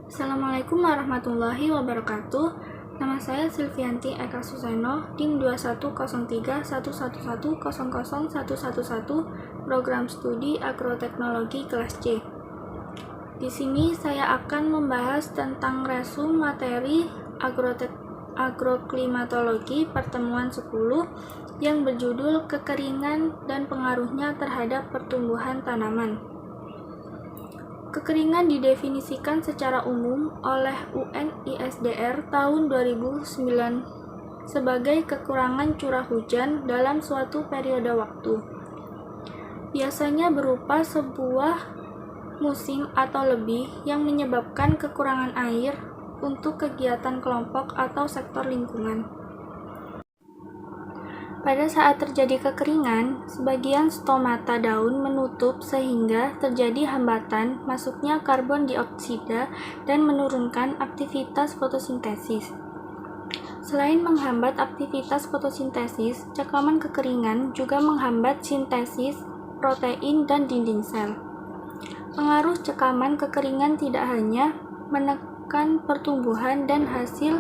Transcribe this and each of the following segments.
Assalamualaikum warahmatullahi wabarakatuh. Nama saya Silvianti Eka Suseno, DIM 210311000111, Program Studi Agroteknologi kelas C. Di sini saya akan membahas tentang resum materi agroklimatologi pertemuan 10 yang berjudul Kekeringan dan Pengaruhnya Terhadap Pertumbuhan Tanaman. Kekeringan didefinisikan secara umum oleh UNISDR tahun 2009 sebagai kekurangan curah hujan dalam suatu periode waktu. Biasanya berupa sebuah musim atau lebih yang menyebabkan kekurangan air untuk kegiatan kelompok atau sektor lingkungan. Pada saat terjadi kekeringan, sebagian stomata daun menutup sehingga terjadi hambatan masuknya karbon dioksida dan menurunkan aktivitas fotosintesis. Selain menghambat aktivitas fotosintesis, cekaman kekeringan juga menghambat sintesis protein dan dinding sel. Pengaruh cekaman kekeringan tidak hanya menekan pertumbuhan dan hasil,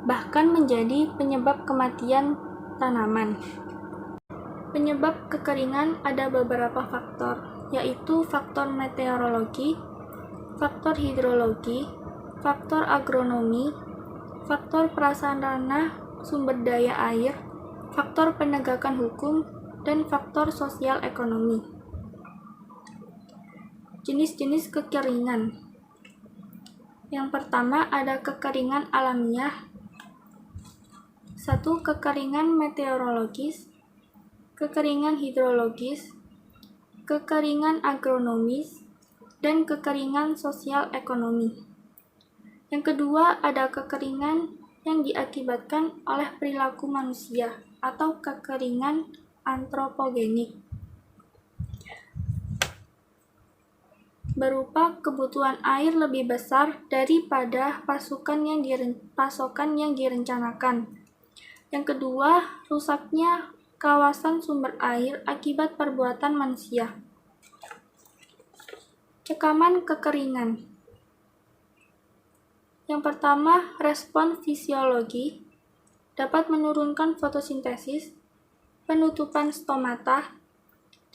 bahkan menjadi penyebab kematian tanaman. Penyebab kekeringan ada beberapa faktor, yaitu faktor meteorologi, faktor hidrologi, faktor agronomi, faktor prasarana sumber daya air, faktor penegakan hukum, dan faktor sosial ekonomi. Jenis-jenis kekeringan. Yang pertama ada kekeringan alamiah. 1. Kekeringan meteorologis, kekeringan hidrologis, kekeringan agronomis, dan kekeringan sosial ekonomi. Yang kedua ada kekeringan yang diakibatkan oleh perilaku manusia atau kekeringan antropogenik, berupa kebutuhan air lebih besar daripada pasokan yang direncanakan. Yang kedua, rusaknya kawasan sumber air akibat perbuatan manusia. Cekaman kekeringan. Yang pertama, respon fisiologi dapat menurunkan fotosintesis, penutupan stomata,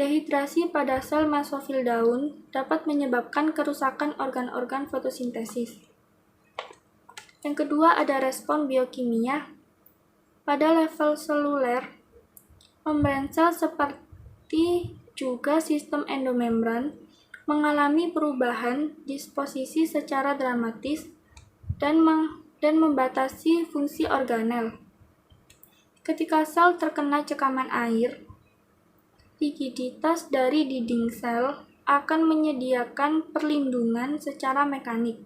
dehidrasi pada sel mesofil daun dapat menyebabkan kerusakan organ-organ fotosintesis. Yang kedua, ada respon biokimia. Pada level seluler, membran sel seperti juga sistem endomembran mengalami perubahan disposisi secara dramatis dan membatasi fungsi organel. Ketika sel terkena cekaman air, rigiditas dari dinding sel akan menyediakan perlindungan secara mekanik.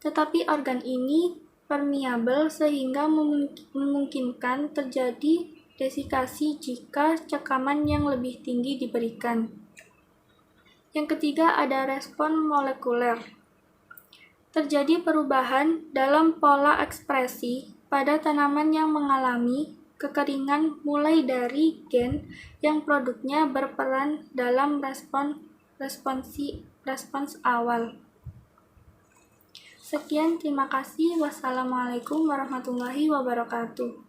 Tetapi organ ini permeabel sehingga memungkinkan terjadi desikasi jika cekaman yang lebih tinggi diberikan. Yang ketiga ada respon molekuler. Terjadi perubahan dalam pola ekspresi pada tanaman yang mengalami kekeringan mulai dari gen yang produknya berperan dalam respons awal. Sekian, terima kasih. Wassalamualaikum warahmatullahi wabarakatuh.